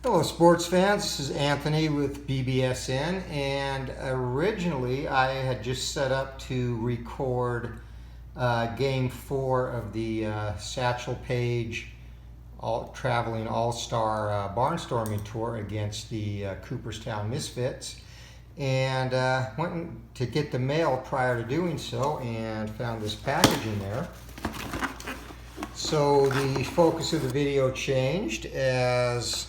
Hello sports fans, this is Anthony with BBSN, and originally I had just set up to record Game 4 of the Satchel Paige Traveling All-Star Barnstorming Tour against the Cooperstown Misfits, and went to get the mail prior to doing so and found this package in there. So the focus of the video changed as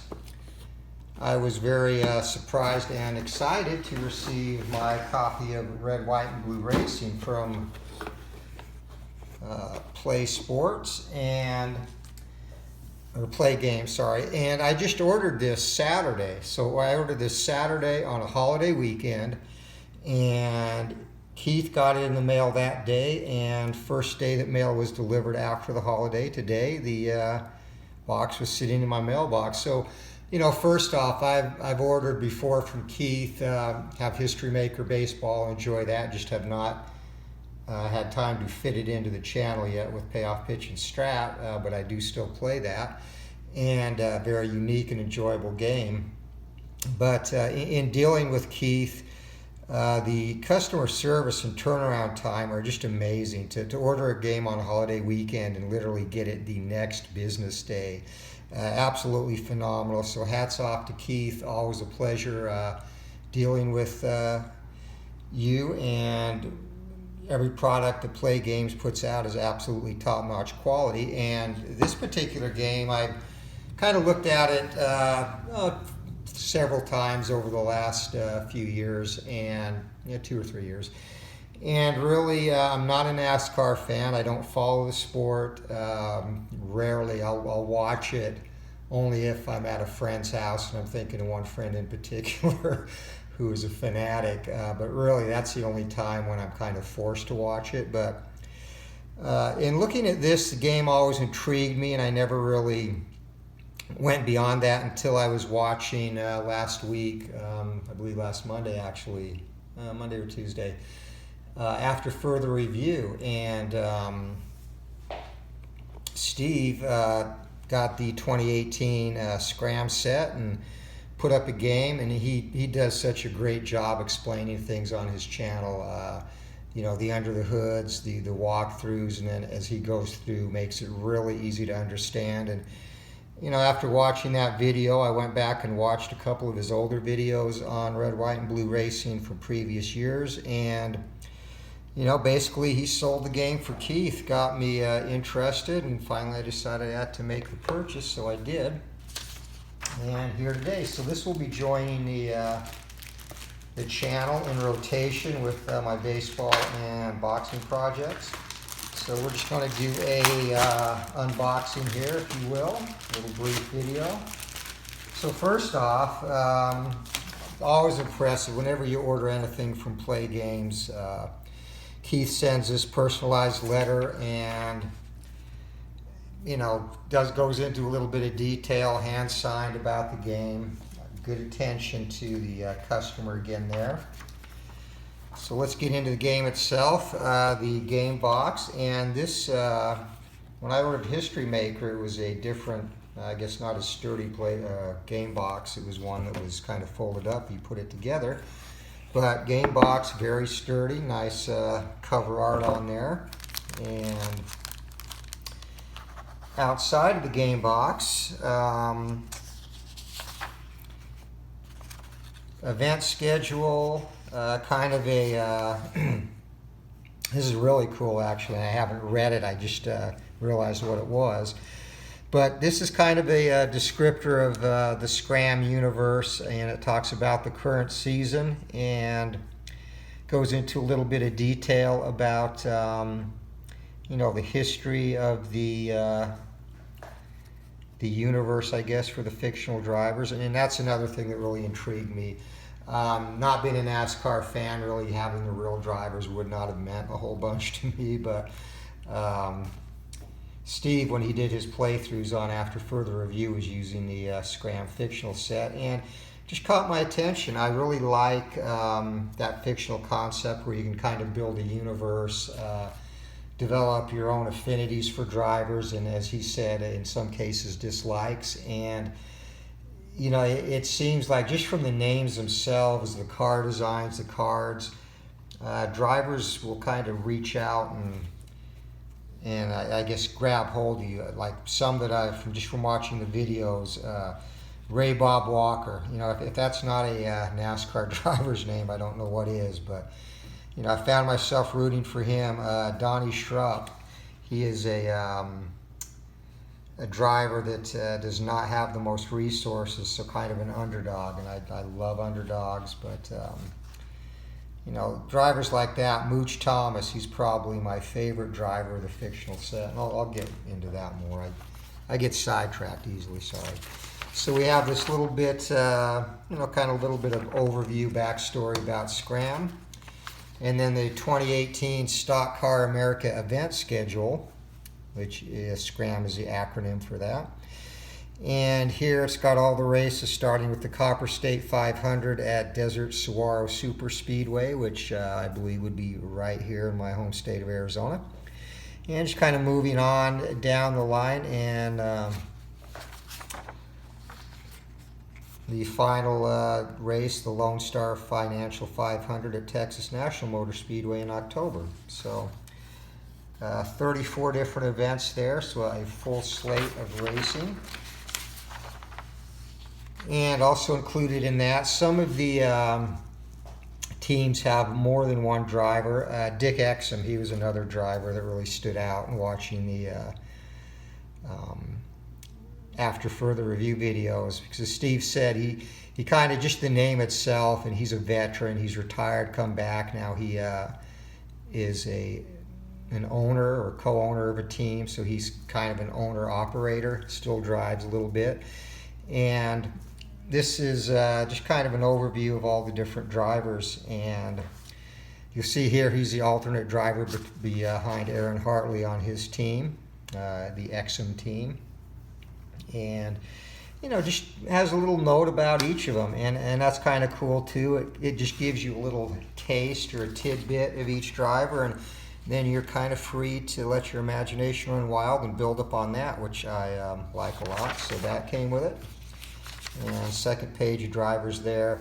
I was very surprised and excited to receive my copy of Red, White, and Blue Racing from Play Sports or Play Games, sorry. And I just ordered this Saturday. So I ordered this Saturday on a holiday weekend, and Keith got it in the mail that day, and first day that mail was delivered after the holiday today, the box was sitting in my mailbox. So, you know, first off, I've ordered before from Keith, have History Maker Baseball, enjoy that, just have not had time to fit it into the channel yet with Payoff Pitch and Strat, but I do still play that, and very unique and enjoyable game. But in dealing with Keith, the customer service and turnaround time are just amazing. To order a game on a holiday weekend and literally get it the next business day. Absolutely phenomenal. So hats off to Keith. Always a pleasure dealing with you, and every product that Play Games puts out is absolutely top-notch quality. And this particular game, I kind of looked at it several times over the last few years, and 2 or 3 years. And really, I'm not a NASCAR fan. I don't follow the sport. Rarely, I'll watch it only if I'm at a friend's house, and I'm thinking of one friend in particular who is a fanatic. But really, that's the only time when I'm kind of forced to watch it. But in looking at this, the game always intrigued me, and I never really went beyond that until I was watching last week, I believe last Monday actually, Monday or Tuesday, after further review, and Steve got the 2018 SCRAM set and put up a game, and he does such a great job explaining things on his channel, you know, the under the hoods, the walkthroughs, and then as he goes through, makes it really easy to understand. And you know, after watching that video, I went back and watched a couple of his older videos on Red, White, and Blue Racing from previous years, and you know, basically he sold the game for Keith, got me interested, and finally I decided I had to make the purchase, so I did. And here today, so this will be joining the channel in rotation with my baseball and boxing projects. So we're just going to do a unboxing here, if you will, a little brief video. So first off, always impressive whenever you order anything from Play Games. Keith sends this personalized letter, and you know, goes into a little bit of detail, hand signed about the game. Good attention to the customer again there. So let's get into the game itself, the game box. And this, when I ordered History Maker, it was a different, I guess not as sturdy game box. It was one that was kind of folded up. You put it together. But game box, very sturdy, nice cover art on there. And outside of the game box, event schedule, kind of a, this is really cool actually. I haven't read it, I just realized what it was. But this is kind of a descriptor of the SCRAM universe, and it talks about the current season and goes into a little bit of detail about you know, the history of the universe, I guess, for the fictional drivers. And that's another thing that really intrigued me. Not being a NASCAR fan, really having the real drivers would not have meant a whole bunch to me, but Steve, when he did his playthroughs on After Further Review, was using the SCRAM fictional set, and just caught my attention. I really like that fictional concept where you can kind of build a universe, develop your own affinities for drivers, and as he said, in some cases dislikes. And you know, it seems like just from the names themselves, the car designs, the cards, drivers will kind of reach out and I guess grab hold of you. Like some that from watching the videos, Ray Bob Walker. You know, if that's not a NASCAR driver's name, I don't know what is. But you know, I found myself rooting for him. Donnie Schrupp. He is a driver that does not have the most resources, so kind of an underdog, and I love underdogs, but you know, drivers like that, Mooch Thomas, he's probably my favorite driver of the fictional set, and I'll get into that more. I get sidetracked easily, sorry. So we have this little bit, you know, kind of a little bit of overview, backstory about SCRAM, and then the 2018 Stock Car America event schedule, which is SCRAM is the acronym for that. And here it's got all the races, starting with the Copper State 500 at Desert Saguaro Super Speedway, which I believe would be right here in my home state of Arizona. And just kind of moving on down the line, and the final race, the Lone Star Financial 500 at Texas National Motor Speedway in October. So 34 different events there, so a full slate of racing. And also included in that, some of the teams have more than one driver. Dick Exum, he was another driver that really stood out in watching the after further review videos, because as Steve said, he kind of, just the name itself, and he's a veteran, he's retired, come back now. He is an owner or co-owner of a team, so he's kind of an owner-operator, still drives a little bit. And this is just kind of an overview of all the different drivers, and you'll see here he's the alternate driver behind Aaron Hartley on his team, the Exum team. And you know, just has a little note about each of them, and that's kind of cool too. It just gives you a little taste or a tidbit of each driver, and then you're kind of free to let your imagination run wild and build up on that, which I like a lot. So that came with it. And second page of drivers there.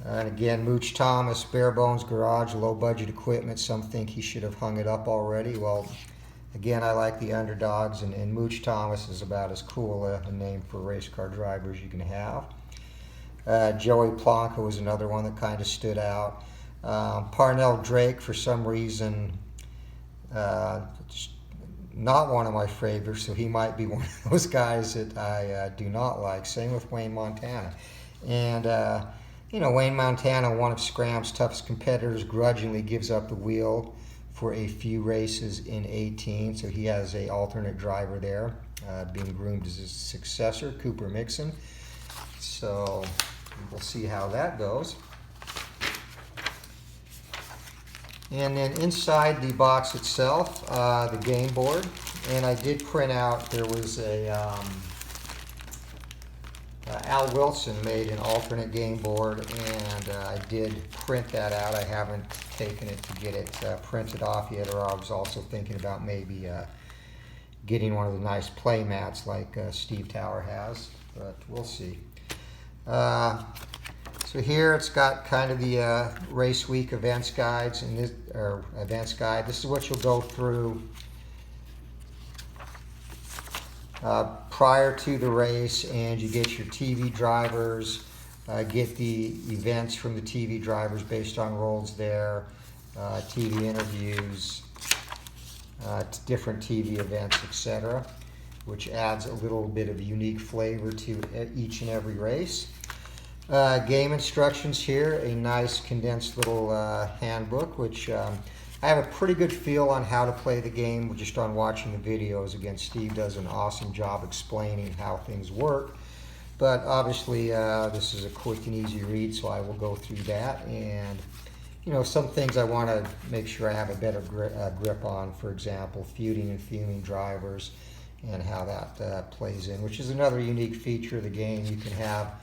And again, Mooch Thomas, bare bones garage, low budget equipment. Some think he should have hung it up already. Well, again, I like the underdogs, and Mooch Thomas is about as cool a name for a race car driver as you can have. Joey Plonka was another one that kind of stood out. Parnell Drake, for some reason, not one of my favorites, so he might be one of those guys that I do not like. Same with Wayne Montana. And, you know, Wayne Montana, one of SCRAM's toughest competitors, grudgingly gives up the wheel for a few races in 18, so he has a alternate driver there, being groomed as his successor, Cooper Mixon. So we'll see how that goes. And then inside the box itself, the game board, and I did print out, there was a Al Wilson made an alternate game board, and I did print that out. I haven't taken it to get it printed off yet, or I was also thinking about maybe getting one of the nice play mats like Steve Tower has, but we'll see. So here it's got kind of the race week events guides, and this, or events guide. This is what you'll go through prior to the race, and you get your TV drivers, get the events from the TV drivers based on roles there, TV interviews, different TV events, etc., which adds a little bit of unique flavor to each and every race. Game instructions here, a nice condensed little handbook, which I have a pretty good feel on how to play the game just on watching the videos. Again, Steve does an awesome job explaining how things work, but obviously this is a quick and easy read, so I will go through that. And you know, some things I want to make sure I have a better grip on, for example, feuding and fuming drivers and how that plays in, which is another unique feature of the game. You can have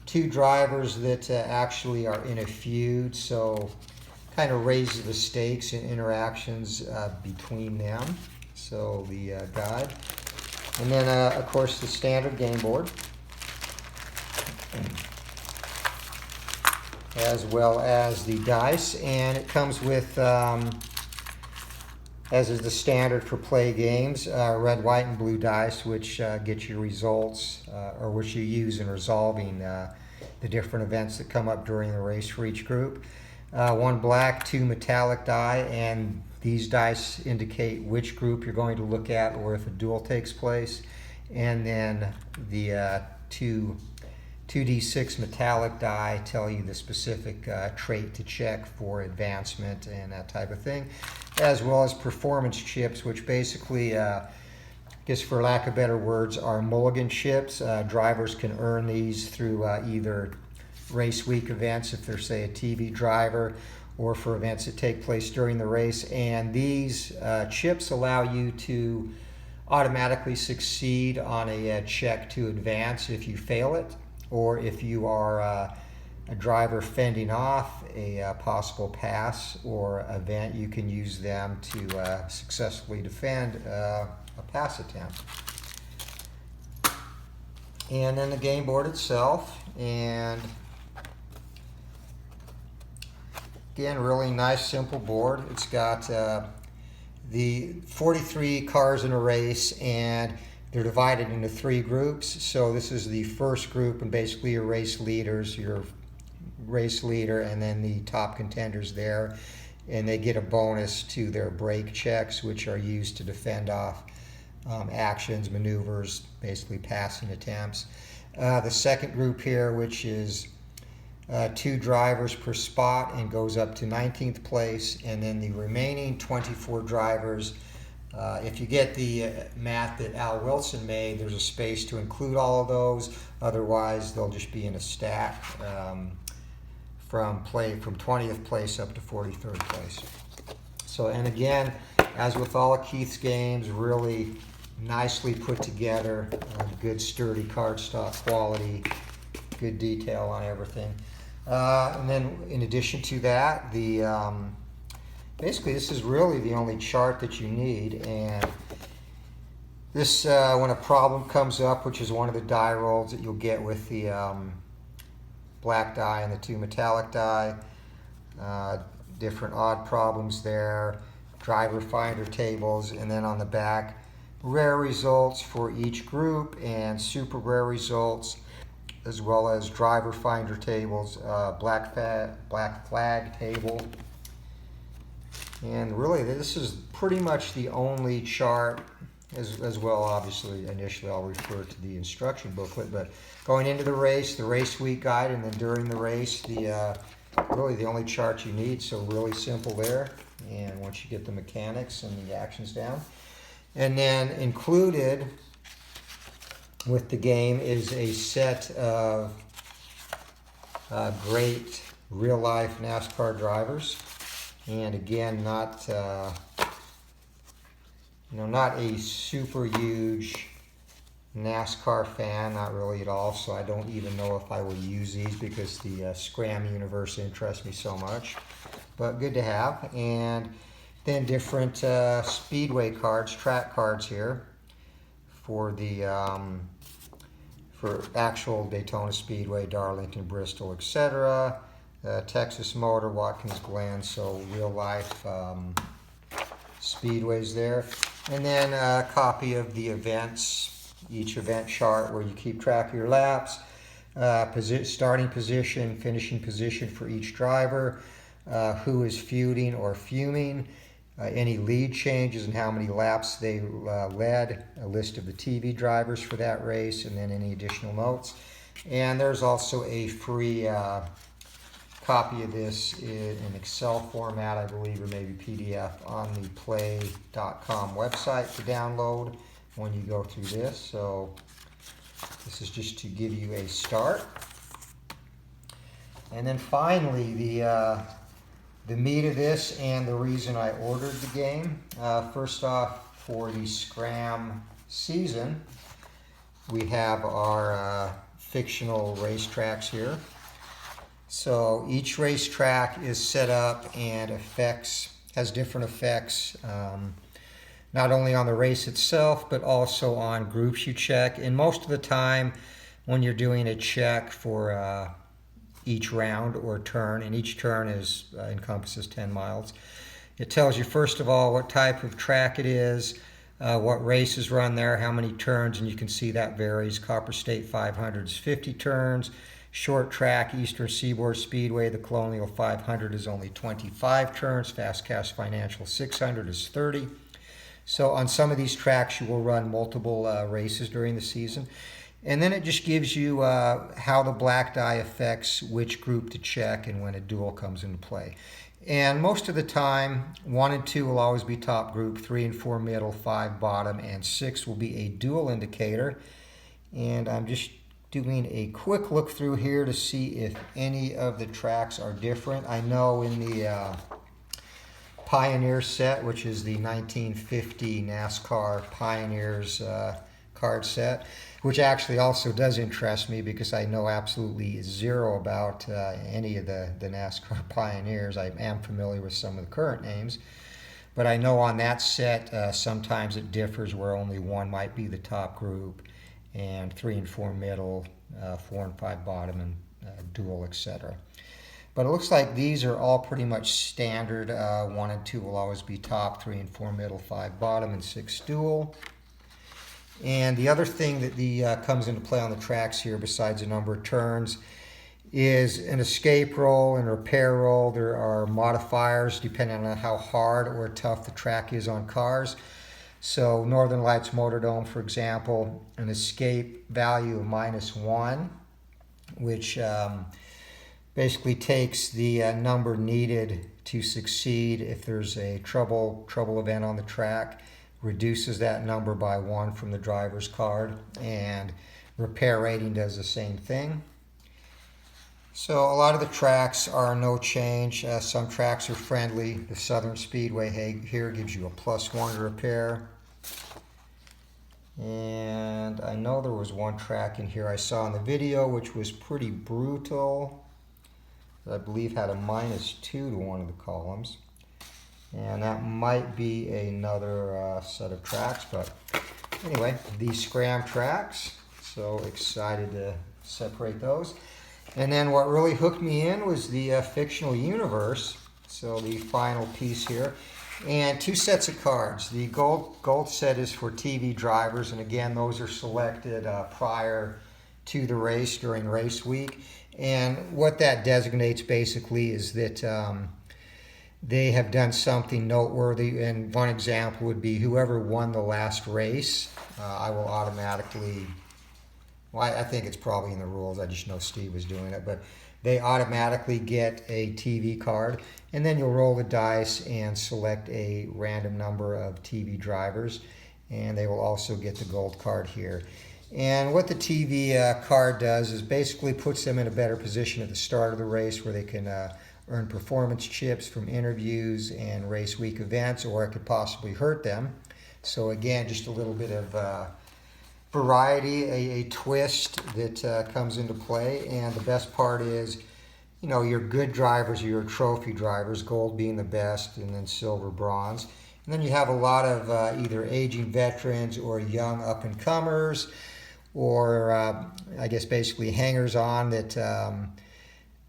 two drivers that actually are in a feud, so kind of raises the stakes and interactions between them. So the guide, and then of course the standard game board. as well as the dice, and it comes with, as is the standard for play games, red, white, and blue dice, which get you results, or which you use in resolving the different events that come up during the race for each group. One black, two metallic die, and these dice indicate which group you're going to look at or if a duel takes place. And then the 2d6 metallic die tell you the specific trait to check for advancement and that type of thing, as well as performance chips, which basically, I guess for lack of better words, are mulligan chips. Drivers can earn these through either race week events, if they're, say, a TV driver, or for events that take place during the race. And these chips allow you to automatically succeed on a check to advance if you fail it, or if you are a driver fending off a possible pass or event, you can use them to successfully defend a pass attempt. And then the game board itself, and again, really nice, simple board. It's got the 43 cars in a race, and they're divided into 3 groups. So this is the first group, and basically your race leaders, your race leader, and then the top contenders there. And they get a bonus to their brake checks, which are used to defend off actions, maneuvers, basically passing attempts. The second group here, which is 2 drivers per spot and goes up to 19th place, and then the remaining 24 drivers, if you get the math that Al Wilson made, there's a space to include all of those. Otherwise, they'll just be in a stack from 20th place up to 43rd place. So, and again, as with all of Keith's games, really nicely put together, good sturdy cardstock quality, good detail on everything. And then in addition to that, the basically this is really the only chart that you need. And this, when a problem comes up, which is one of the die rolls that you'll get with the black die and the 2 metallic die, different odd problems there, driver finder tables, and then on the back, rare results for each group and super rare results, as well as driver finder tables, black flag table. And really, this is pretty much the only chart, as well, obviously, initially I'll refer to the instruction booklet, but going into the race week guide, and then during the race, really the only chart you need, so really simple there. And once you get the mechanics and the actions down. And then included with the game is a set of great real-life NASCAR drivers, and again, not not a super huge NASCAR fan, not really at all. So I don't even know if I will use these because the SCRAM universe interests me so much. But good to have. And then different speedway cards, track cards here for the for actual Daytona Speedway, Darlington, Bristol, etc. Texas Motor, Watkins Glen, so real life speedways there. And then a copy of the events, each event chart where you keep track of your laps, starting position, finishing position for each driver, who is feuding or fuming, any lead changes and how many laps they led, a list of the TV drivers for that race, and then any additional notes. And there's also a free copy of this in Excel format, I believe, or maybe PDF on the play.com website to download when you go through this. So this is just to give you a start. And then finally, the meat of this and the reason I ordered the game. First off, for the SCRAM season, we have our fictional racetracks here. So each racetrack is set up and has different effects, not only on the race itself, but also on groups you check. And most of the time, when you're doing a check for each round or turn, and each turn encompasses 10 miles. It tells you, first of all, what type of track it is, what races run there, how many turns, and you can see that varies. Copper State 500 is 50 turns. Short track, Eastern Seaboard Speedway, the Colonial 500 is only 25 turns. Fast Cash Financial 600 is 30. So on some of these tracks, you will run multiple races during the season. And then it just gives you how the black die affects which group to check and when a duel comes into play. And most of the time, 1 and 2 will always be top group, 3 and 4 middle, 5 bottom, and 6 will be a dual indicator. And I'm just doing a quick look through here to see if any of the tracks are different. I know in the Pioneer set, which is the 1950 NASCAR Pioneers card set, which actually also does interest me because I know absolutely zero about any of the NASCAR Pioneers. I am familiar with some of the current names, but I know on that set sometimes it differs where only 1 might be the top group and 3 and 4 middle, 4 and 5 bottom, and dual, etc. But it looks like these are all pretty much standard. 1 and 2 will always be top, 3 and 4 middle, 5 bottom, and 6 dual. And the other thing that comes into play on the tracks here, besides the number of turns, is an escape roll and repair roll. There are modifiers depending on how hard or tough the track is on cars. So Northern Lights Motordrome, for example, an escape value of -1, which basically takes the number needed to succeed if there's a trouble event on the track, reduces that number by 1 from the driver's card, and repair rating does the same thing. So a lot of the tracks are no change. Some tracks are friendly. The Southern Speedway here gives you a +1 to repair. And I know there was one track in here I saw in the video which was pretty brutal. I believe had a -2 to one of the columns. And that might be another set of tracks, but anyway, these SCRAM tracks, so excited to separate those. And then what really hooked me in was the fictional universe, so the final piece here, and 2 sets of cards. The gold set is for TV drivers, and again, those are selected prior to the race during race week. And what that designates basically is that they have done something noteworthy, and one example would be whoever won the last race, I will automatically, well, I think it's probably in the rules, I just know Steve was doing it, but they automatically get a TV card, and then you'll roll the dice and select a random number of TV drivers, and they will also get the gold card here. And what the TV card does is basically puts them in a better position at the start of the race where they can earn performance chips from interviews and race week events, or it could possibly hurt them. So again, just a little bit of variety, a twist that comes into play. And the best part is, you know, your good drivers are your trophy drivers, gold being the best, and then silver, bronze. And then you have a lot of either aging veterans or young up-and-comers, or I guess basically hangers-on that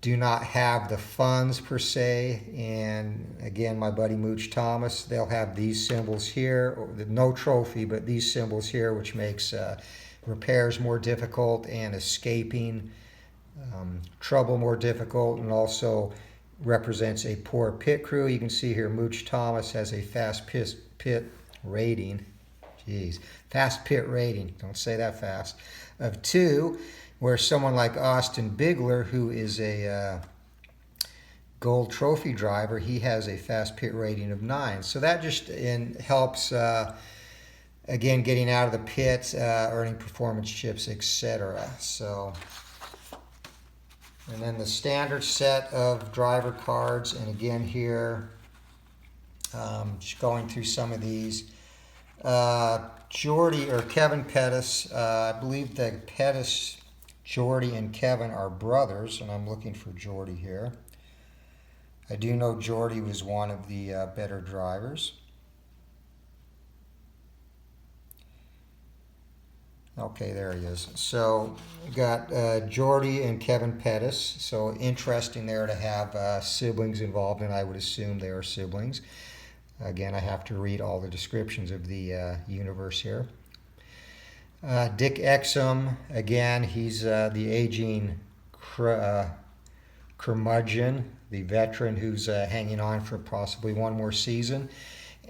do not have the funds per se. And again, my buddy Mooch Thomas, they'll have these symbols here, no trophy, but these symbols here, which makes repairs more difficult and escaping trouble more difficult, and also represents a poor pit crew. You can see here Mooch Thomas has a fast pit rating. Jeez, fast pit rating, don't say that fast, of 2, where someone like Austin Bigler, who is a gold trophy driver, he has a fast pit rating of 9. So that just helps, again, getting out of the pit, earning performance chips, etc. So, and then the standard set of driver cards, and again here, just going through some of these. Jordy or Kevin Pettis, I believe that Pettis, Jordy, and Kevin are brothers, and I'm looking for Jordy here. I do know Jordy was one of the better drivers. Okay, there he is. So we got Jordy and Kevin Pettis. So interesting there to have siblings involved, and I would assume they are siblings. Again, I have to read all the descriptions of the universe here. Dick Exum, again, he's the aging curmudgeon, the veteran who's hanging on for possibly one more season.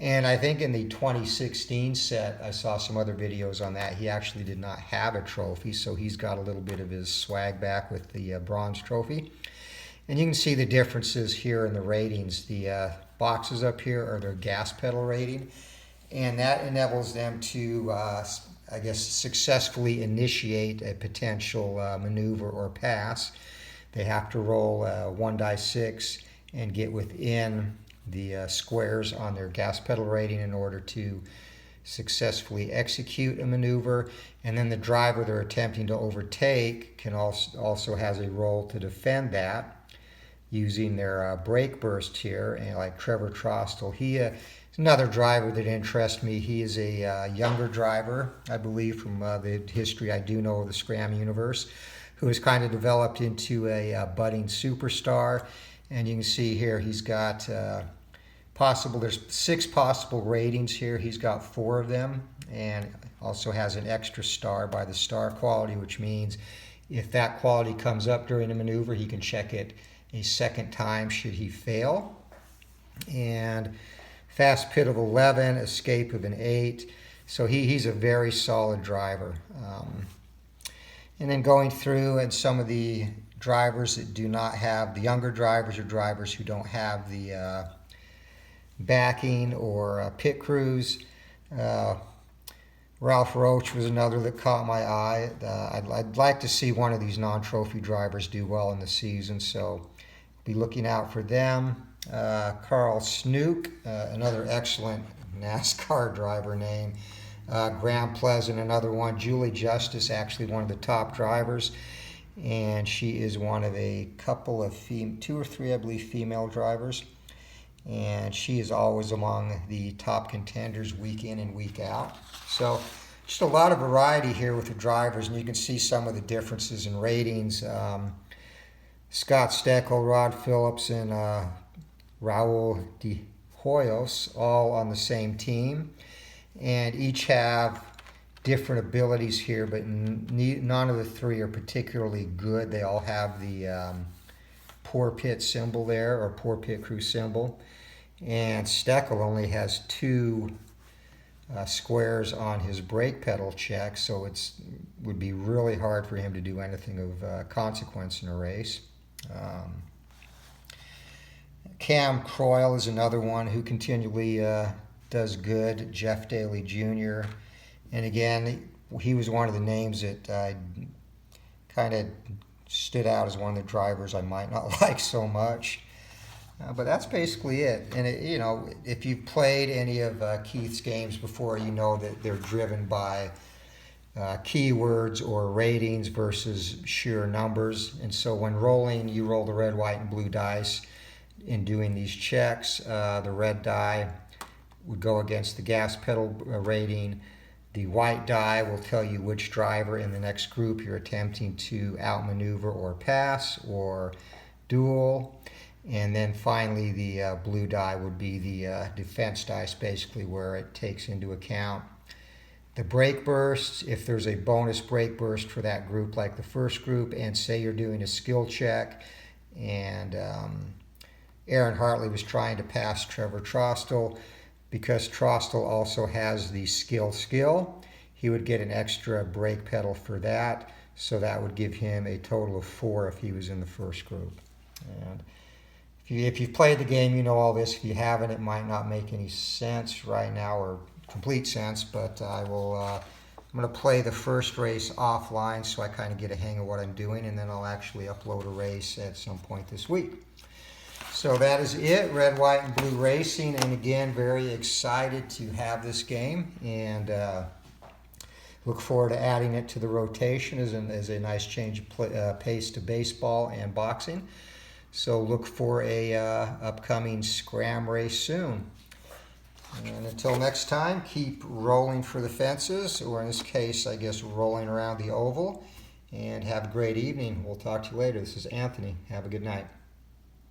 And I think in the 2016 set, I saw some other videos on that. He actually did not have a trophy, so he's got a little bit of his swag back with the bronze trophy. And you can see the differences here in the ratings. The boxes up here are their gas pedal rating, and that enables them to, I guess, successfully initiate a potential maneuver or pass. They have to roll 1 die 6 and get within the squares on their gas pedal rating in order to successfully execute a maneuver. And then the driver they're attempting to overtake can also has a role to defend that using their brake burst here. And like Trevor Trostel, he is another driver that interests me. He is a younger driver, I believe, from the history I do know of the SCRAM universe, who has kind of developed into a budding superstar. And you can see here he's got there's 6 possible ratings here. He's got 4 of them, and also has an extra star by the star quality, which means if that quality comes up during a maneuver, he can check it a second time should he fail. And fast pit of 11, escape of an 8. So he's a very solid driver. And then going through and some of the drivers that do not have, the younger drivers or drivers who don't have the backing or pit crews. Ralph Roach was another that caught my eye. I'd like to see one of these non-trophy drivers do well in the season, so be looking out for them. Carl Snook, another excellent NASCAR driver name. Graham Pleasant, another one. Julie Justice, actually one of the top drivers, and she is one of a couple of 2 or 3, I believe, female drivers, and she is always among the top contenders week in and week out. So just a lot of variety here with the drivers, and you can see some of the differences in ratings. Scott Steckel, Rod Phillips, and Raul de Hoyos all on the same team, and each have different abilities here, but none of the 3 are particularly good. They all have the poor pit symbol there, or poor pit crew symbol. And Steckel only has 2 squares on his brake pedal check, so it would be really hard for him to do anything of consequence in a race. Cam Croyle is another one who continually does good. Jeff Daly Jr. And again, he was one of the names that kind of stood out as one of the drivers I might not like so much. But that's basically it. And, if you've played any of Keith's games before, you know that they're driven by keywords or ratings versus sheer numbers. And so when rolling, you roll the red, white, and blue dice in doing these checks. The red die would go against the gas pedal rating. The white die will tell you which driver in the next group you're attempting to outmaneuver or pass or duel. And then finally, the blue die would be the defense dice, basically, where it takes into account the brake bursts, if there's a bonus brake burst for that group, like the first group, and say you're doing a skill check, and Aaron Hartley was trying to pass Trevor Trostel. Because Trostel also has the skill, he would get an extra brake pedal for that, so that would give him a total of 4 if he was in the first group. And if you've played the game, you know all this. If you haven't, it might not make any sense right now, or complete sense, but I'm going to play the first race offline so I kind of get a hang of what I'm doing, and then I'll actually upload a race at some point this week. So that is it, Red, White, and Blue Racing, and again, very excited to have this game, and look forward to adding it to the rotation as a nice change of pace to baseball and boxing. So look for a upcoming SCRAM race soon. And until next time, keep rolling for the fences, or in this case, I guess, rolling around the oval. And have a great evening. We'll talk to you later. This is Anthony. Have a good night.